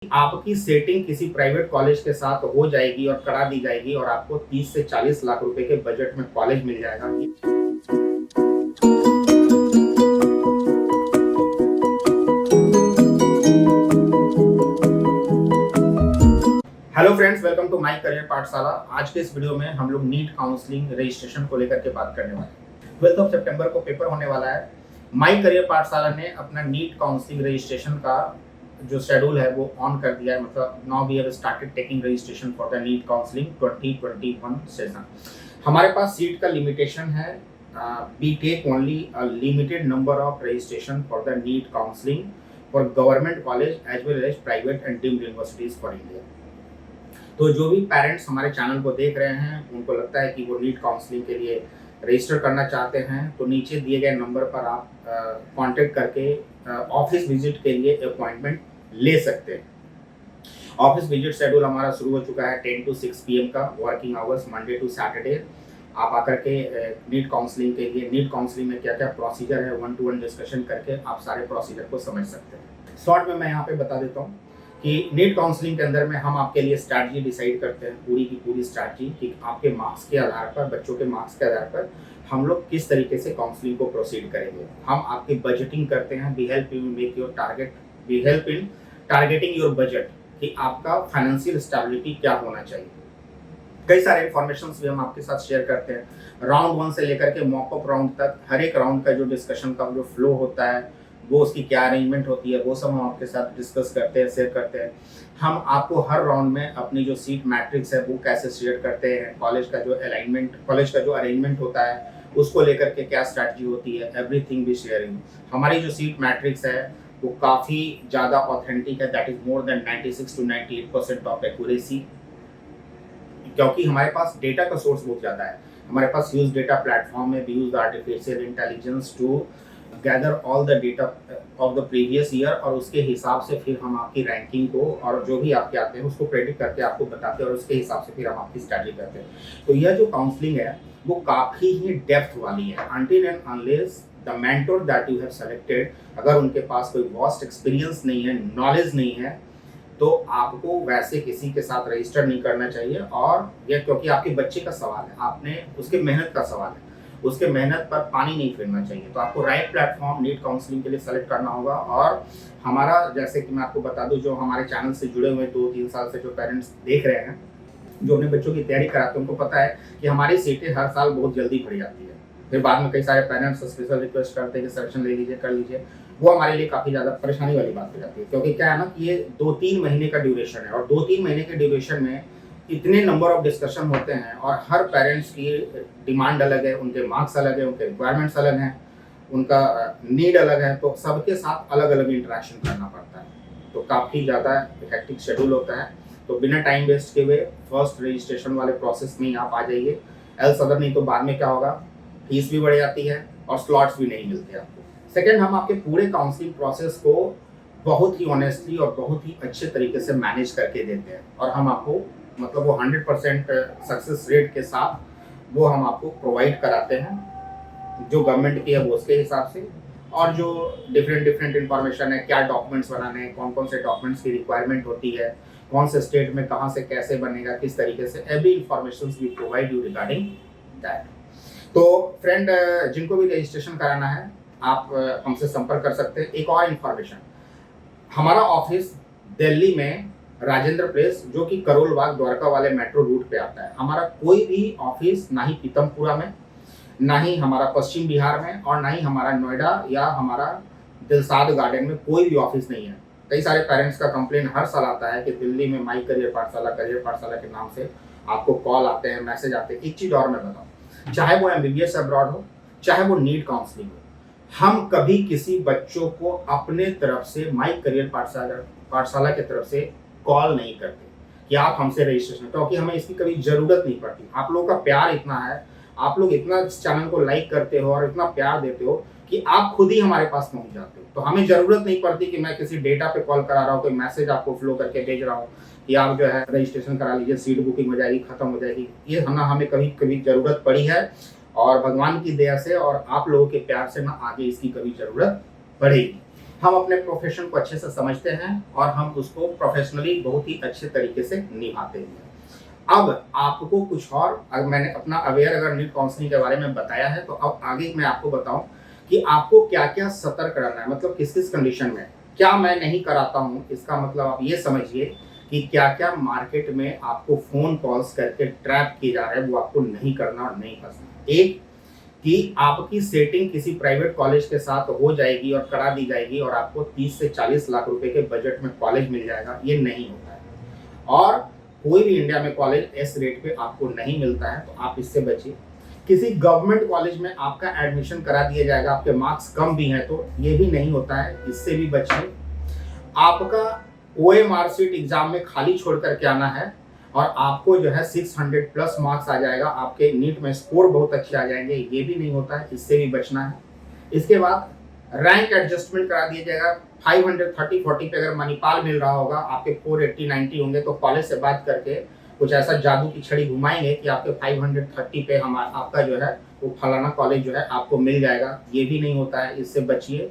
आपकी सेटिंग किसी private college के साथ हो जाएगी और करा दी जाएगी और आपको 30 से 40 लाख रुपए के बजट में कॉलेज मिल जाएगा। Hello friends, welcome to my Career Pathshala. आज के इस वीडियो में हम लोग नीट काउंसलिंग रजिस्ट्रेशन को लेकर के बात करने वाले हैं। 12 सितंबर को पेपर होने वाला है। माय करियर पाठशाला ने अपना नीट काउंसलिंग रजिस्ट्रेशन का जो शेड्यूल है वो ऑन कर दिया है। मतलब now we have started taking registration for the NEET counselling 2021 session. हमारे पास सीट का लिमिटेशन है। We take only a limited number of registration for the NEET counselling for government college as well as private and deemed universities for India. तो जो भी parents हमारे channel को देख रहे हैं उनको लगता है कि वो नीट काउंसलिंग के लिए रजिस्टर करना चाहते हैं तो नीचे दिए गए नंबर पर आप कांटेक्ट करके ऑफिस विजिट के लिए अपॉइंटमेंट ले सकते हैं। ऑफिस विजिट शेड्यूल हमारा शुरू हो चुका है 10 to 6 PM का, working hours Monday to Saturday. आप आकर के नीट काउंसलिंग के लिए, नीट काउंसलिंग में क्या क्या प्रोसीजर है 1-to-1 डिस्कशन करके आप सारे प्रोसीजर को समझ सकते हैं। शॉर्ट में मैं यहाँ पे बता देता हूँ कि नीट काउंसलिंग के अंदर में हम आपके लिए स्ट्रैटेजी डिसाइड करते हैं, पूरी की पूरी स्ट्रैटेजी कि आपके मार्क्स के आधार पर, बच्चों के मार्क्स के आधार पर हम लोग किस तरीके से काउंसलिंग को प्रोसीड करेंगे। हम आपकी बजटिंग करते हैं, we help you make your target, we help in targeting your budget कि आपका फाइनेंशियल स्टेबिलिटी क्या होना चाहिए। कई सारे इन्फॉर्मेशन भी हम आपके साथ शेयर करते हैं। राउंड 1 से लेकर के मॉकअप राउंड तक हर एक राउंड का जो डिस्कशन का जो फ्लो होता है, वो उसकी क्या अरेंजमेंट होती है, वो सब हम आपके साथ डिस्कस करते हैं, शेयर करते हैं। हम आपको हर राउंड में अपनी जो सीट मैट्रिक्स है वो कैसे शेयर करते हैं, कॉलेज का जो अलाइनमेंट, कॉलेज का जो अरेंजमेंट होता है उसको लेकर के क्या स्ट्रैटेजी होती है, एवरीथिंग भी शेयरिंग। हमारी जो सीट मैट्रिक्स है वो काफ़ी ज़्यादा ऑथेंटिक है, that is more than 96 to 98% of accuracy, क्योंकि हमारे पास डेटा का सोर्स बहुत ज़्यादा है। हमारे पास ह्यूज डेटा प्लेटफॉर्म है, we use the artificial intelligence to gather all the data of the previous year और उसके हिसाब से फिर हम आपकी रैंकिंग को और जो भी आपके आते हैं उसको प्रेडिक्ट करके आपको बताते हैं और उसके हिसाब से फिर हम आपकी स्ट्रैटेजी करते हैं। तो यह जो काउंसलिंग है वो काफ़ी ही डेप्थ वाली है। Until and unless the mentor that you have selected, अगर उनके पास कोई वास्ट एक्सपीरियंस नहीं है, नॉलेज नहीं है, तो आपको वैसे किसी के साथ रजिस्टर नहीं करना चाहिए। और यह क्योंकि आपके बच्चे का सवाल है, आपने उसके मेहनत का सवाल है, उसके मेहनत पर पानी नहीं फिरना चाहिए। तो आपको राइट प्लेटफॉर्म नीट काउंसलिंग के लिए सेलेक्ट करना होगा। और हमारा, जैसे कि मैं आपको बता दूं, जो हमारे चैनल से जुड़े हुए 2-3 साल से जो पेरेंट्स देख रहे हैं, जो अपने बच्चों की तैयारी कराते हैं, उनको पता है कि हमारी सीटें हर साल बहुत जल्दी भर जाती है। फिर बाद में कई सारे पेरेंट्स स्पेशल रिक्वेस्ट करते हैं कि सिलेक्शन ले लीजिए, कर लीजिए। वो हमारे लिए काफ़ी ज़्यादा परेशानी वाली बात हो जाती है, क्योंकि क्या है ना कि ये 2-3 महीने का ड्यूरेशन है और 2-3 महीने के ड्यूरेशन में इतने नंबर ऑफ डिस्कशन होते हैं और हर पेरेंट्स की डिमांड अलग है, उनके मार्क्स अलग है, उनके रिक्वायरमेंट्स अलग हैं, उनका नीड अलग है, तो सबके साथ अलग अलग इंटरेक्शन करना पड़ता है। तो काफ़ी ज़्यादा हेक्टिक शेड्यूल होता है। तो बिना टाइम वेस्ट के हुए फर्स्ट रजिस्ट्रेशन वाले प्रोसेस में आप आ जाइए, एल्स अदर नहीं तो बाद में क्या होगा, फीस भी बढ़ जाती है और स्लॉट्स भी नहीं मिलते आपको। सेकेंड, हम आपके पूरे काउंसलिंग प्रोसेस को बहुत ही ऑनेस्टली और बहुत ही अच्छे तरीके से मैनेज करके देते हैं और हम आपको, मतलब वो 100% सक्सेस रेट के साथ वो हम आपको प्रोवाइड कराते हैं। जो गवर्नमेंट की है वो उसके हिसाब से, और जो डिफरेंट इंफॉर्मेशन है, क्या डॉक्यूमेंट्स बनाने हैं, कौन कौन से डॉक्यूमेंट्स की रिक्वायरमेंट होती है, कौन से स्टेट में कहाँ से कैसे बनेगा, किस तरीके से, every information we provide you regarding that. तो फ्रेंड, जिनको भी रजिस्ट्रेशन कराना है आप हमसे संपर्क कर सकते हैं। एक और इन्फॉर्मेशन, हमारा ऑफिस दिल्ली में राजेंद्र प्लेस, जो कि करोल बाग द्वारका वाले मेट्रो रूट पे आता है। हमारा कोई भी ऑफिस ना ही पीतमपुरा में, ना ही हमारा पश्चिम बिहार में, और ना ही हमारा नोएडा या हमारा दिलसाद गार्डन में कोई भी ऑफिस नहीं है। कई सारे पेरेंट्स का कंप्लेन हर साल आता है कि दिल्ली में माई करियर पाठशाला के नाम से आपको कॉल आते हैं, मैसेज आते हैं। एक चीज़ और मैं बताऊँ, चाहे वो MBBS अब्रॉड हो, चाहे वो नीट काउंसलिंग हो, हम कभी किसी बच्चों को अपने तरफ से माई करियर पाठशाला की तरफ से कॉल नहीं करते कि आप हमसे रजिस्ट्रेशन, क्योंकि हमें इसकी कभी ज़रूरत नहीं पड़ती। आप लोगों का प्यार इतना है, आप लोग इतना इस चैनल को लाइक करते हो और इतना प्यार देते हो कि आप खुद ही हमारे पास पहुंच जाते हो। तो हमें ज़रूरत नहीं पड़ती कि मैं किसी डेटा पे कॉल करा रहा हूँ, कोई मैसेज आपको फ्लो करके भेज रहा हूँ कि आप जो है रजिस्ट्रेशन करा लीजिए, सीट बुकिंग हो जाएगी, खत्म हो जाएगी। ये हमें कभी ज़रूरत पड़ी है और भगवान की दया से और आप लोगों के प्यार से ना आगे इसकी कभी ज़रूरत पड़ेगी। हम अपने प्रोफेशन को अच्छे से समझते हैं और हम उसको प्रोफेशनली बहुत ही अच्छे तरीके से निभाते हैं। अब आपको कुछ और, अगर मैंने अपना अगर नीट काउंसलिंग के बारे में बताया है, तो अब आगे मैं आपको बताऊं कि आपको क्या क्या सतर्क रहना है, मतलब किस किस कंडीशन में क्या मैं नहीं कराता हूं। इसका मतलब आप ये समझिए कि क्या क्या मार्केट में आपको फोन कॉल्स करके ट्रैप किए जा रहे हैं, वो आपको नहीं करना और नहीं फंसना। एक कि आपकी सेटिंग किसी प्राइवेट कॉलेज के साथ हो जाएगी और करा दी जाएगी और आपको 30 से 40 लाख रुपए के बजट में कॉलेज मिल जाएगा, ये नहीं होता है। और कोई भी इंडिया में कॉलेज इस रेट पे आपको नहीं मिलता है, तो आप इससे बचिए। किसी गवर्नमेंट कॉलेज में आपका एडमिशन करा दिया जाएगा, आपके मार्क्स कम भी हैं तो ये भी नहीं होता है, इससे भी बचिए। आपका OMR शीट एग्जाम में खाली छोड़ करके आना है और आपको जो है 600 प्लस मार्क्स आ जाएगा, आपके नीट में स्कोर बहुत अच्छे आ जाएंगे, ये भी नहीं होता है, इससे भी बचना है। इसके बाद रैंक एडजस्टमेंट करा दिया जाएगा। 530-40 पे अगर मणिपाल मिल रहा होगा, आपके 480-90 होंगे, तो कॉलेज से बात करके कुछ ऐसा जादू की छड़ी घुमाएंगे कि आपके 530 पे आपका जो है वो फलाना कॉलेज जो है आपको मिल जाएगा, ये भी नहीं होता है, इससे बचिए।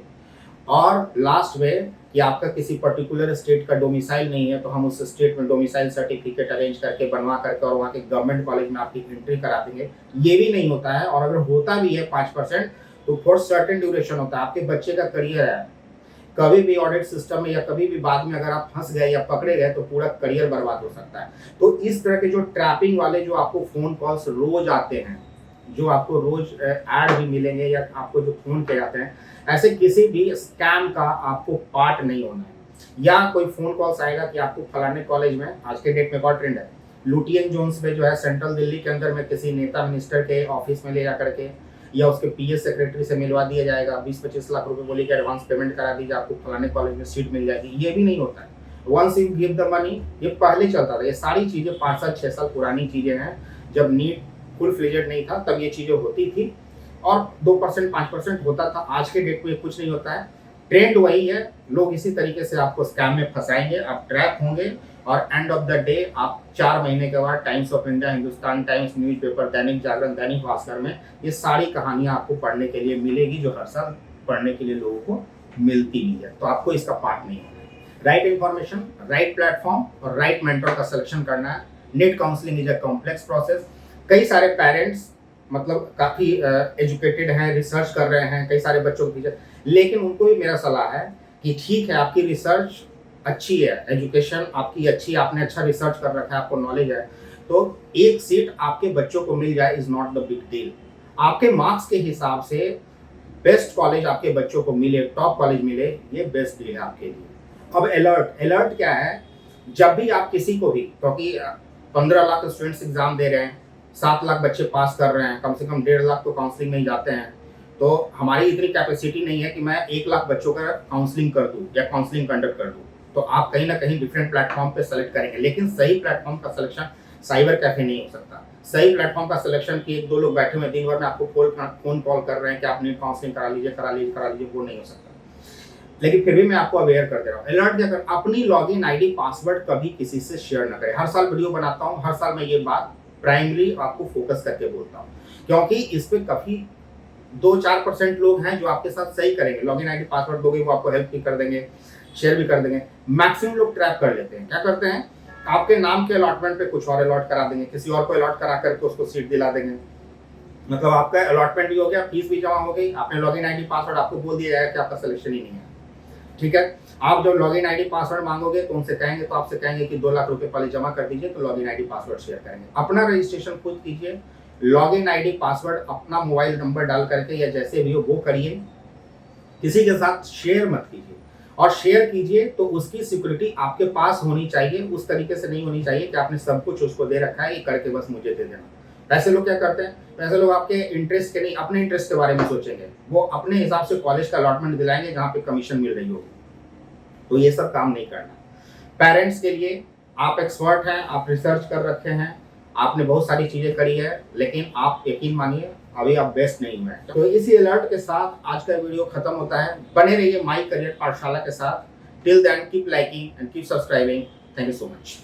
और लास्ट में कि आपका किसी पर्टिकुलर स्टेट का डोमिसाइल नहीं है, तो हम उस स्टेट में डोमिसाइल सर्टिफिकेट अरेंज करके बनवा करके और वहाँ के गवर्नमेंट कॉलेज में आपकी एंट्री करा देंगे, ये भी नहीं होता है। और अगर होता भी है 5%, तो फॉर सर्टेन ड्यूरेशन होता है। आपके बच्चे का करियर है, कभी भी ऑडिट सिस्टम में या कभी भी बाद में अगर आप फंस गए या पकड़े गए तो पूरा करियर बर्बाद हो सकता है। तो इस तरह के जो ट्रैपिंग वाले जो आपको फोन कॉल्स रोज आते हैं, जो आपको रोज ऐड भी मिलेंगे या आपको जो फोन किए जाते हैं, ऐसे किसी भी स्कैम का आपको पार्ट नहीं होना है। या कोई फोन कॉल्स आएगा कि आपको फलाने कॉलेज में, आज के डेट में और ट्रेंड है, लुटियन जोन्स में जो है सेंट्रल दिल्ली के अंदर में किसी नेता मिनिस्टर के ऑफिस में ले जा करके या उसके PS सेक्रेटरी से मिलवा दिया जाएगा, 20-25 लाख रुपए बोले कि एडवांस पेमेंट करा दीजिए, आपको फलाने कॉलेज में सीट मिल जाएगी, ये भी नहीं होता है। Once you give the money, ये पहले चलता था। ये सारी चीजें 5 साल 6 साल पुरानी चीजें हैं, जब नीट फुल फ्लेजेड नहीं था तब ये चीजें होती थी और 2% 5% होता था। आज के डेट में कुछ नहीं होता है, ट्रेंड वही है। लोग इसी तरीके से आपको स्कैम में फंसाएंगे, आप ट्रैप होंगे और एंड ऑफ द डे आप 4 महीने के बाद times of India, Hindustan times, newspaper, Dainik Jagran, Dainik Bhaskar में ये सारी कहानियां आपको पढ़ने के लिए मिलेगी, जो हर साल पढ़ने के लिए लोगों को मिलती भी है। तो आपको इसका पार्ट नहीं होना है। राइट इन्फॉर्मेशन, राइट प्लेटफॉर्म और राइट मेंटर का सिलेक्शन करना है। NEET counselling is a complex process. कई सारे पेरेंट्स मतलब काफ़ी एजुकेटेड हैं, रिसर्च कर रहे हैं, कई सारे बच्चों के पीछे, लेकिन उनको भी मेरा सलाह है कि ठीक है, आपकी रिसर्च अच्छी है, एजुकेशन आपकी अच्छी, आपने अच्छा रिसर्च कर रखा है, आपको नॉलेज है, तो एक सीट आपके बच्चों को मिल जाए is not the big deal. आपके मार्क्स के हिसाब से बेस्ट कॉलेज आपके बच्चों को मिले, टॉप कॉलेज मिले, ये बेस्ट डील है आपके लिए। अब अलर्ट क्या है, जब भी आप किसी को भी, क्योंकि 15 लाख स्टूडेंट्स एग्जाम दे रहे हैं, 7 लाख बच्चे पास कर रहे हैं, कम से कम 1.5 लाख तो काउंसलिंग में ही जाते हैं, तो हमारी इतनी कैपेसिटी नहीं है कि मैं 1 लाख बच्चों का काउंसलिंग कर दूं या काउंसलिंग कंडक्ट कर दूं। तो आप कहीं ना कहीं डिफरेंट प्लेटफॉर्म पे सेलेक्ट करेंगे, लेकिन सही प्लेटफॉर्म का सिलेक्शन साइबर कैफे नहीं हो सकता। सही प्लेटफॉर्म का सिलेक्शन कि 1-2 लोग बैठे हुए दिन भर में आपको फोन कॉल कर रहे हैं कि आप नीट काउंसलिंग करा लीजिए, वो नहीं हो सकता। लेकिन फिर भी मैं आपको अवेयर कर दे रहा हूँ। अलर्ट क्या कर, अपनी लॉगिन आईडी पासवर्ड कभी किसी से शेयर ना करें। हर साल वीडियो बनाता हूँ, हर साल मैं ये बात प्राइमरी आपको फोकस करके बोलता हूँ, क्योंकि इस पे काफी 2-4% लोग हैं जो आपके साथ सही करेंगे। लॉगिन आईडी पासवर्ड दोगे, वो आपको हेल्प भी कर देंगे, शेयर भी कर देंगे। मैक्सिमम लोग ट्रैप कर लेते हैं, क्या करते हैं, आपके नाम के अलॉटमेंट पे कुछ और अलॉट करा देंगे, किसी और को अलॉट करा करके उसको सीट दिला देंगे। मतलब आपका अलॉटमेंट भी हो गया, फीस भी जमा हो गई, आपने लॉगिन आईडी पासवर्ड, आपको बोल दिया जाएगा कि आपका सिलेक्शन ही नहीं है। ठीक है, आप जब लॉगिन आईडी पासवर्ड मांगोगे तो उनसे कहेंगे, तो आपसे कहेंगे कि 2 लाख रुपए पहले जमा कर दीजिए, तो लॉगिन आईडी पासवर्ड शेयर करेंगे। अपना रजिस्ट्रेशन खुद कीजिए, लॉगिन आईडी पासवर्ड अपना मोबाइल नंबर डाल करके या जैसे भी हो वो करिए, किसी के साथ शेयर मत कीजिए। और शेयर कीजिए तो उसकी सिक्योरिटी आपके पास होनी चाहिए, उस तरीके से नहीं होनी चाहिए कि आपने सब कुछ उसको दे रखा है, ये करके बस मुझे दे देना। ऐसे लोग क्या करते हैं, ऐसे लोग आपके इंटरेस्ट के नहीं, अपने इंटरेस्ट के बारे में सोचेंगे, वो अपने हिसाब से कॉलेज का अलॉटमेंट दिलाएंगे जहाँ पे कमीशन मिल रही होगी। तो ये सब काम नहीं करना। पेरेंट्स के लिए आप एक्सपर्ट हैं, आप रिसर्च कर रखे हैं, आपने बहुत सारी चीजें करी है, लेकिन आप यकीन मानिए अभी आप बेस्ट नहीं हुए। तो इसी अलर्ट के साथ आज का वीडियो खत्म होता है। बने रहिए माई करियर पाठशाला के साथ। Till then keep liking and keep subscribing. Thank you so much.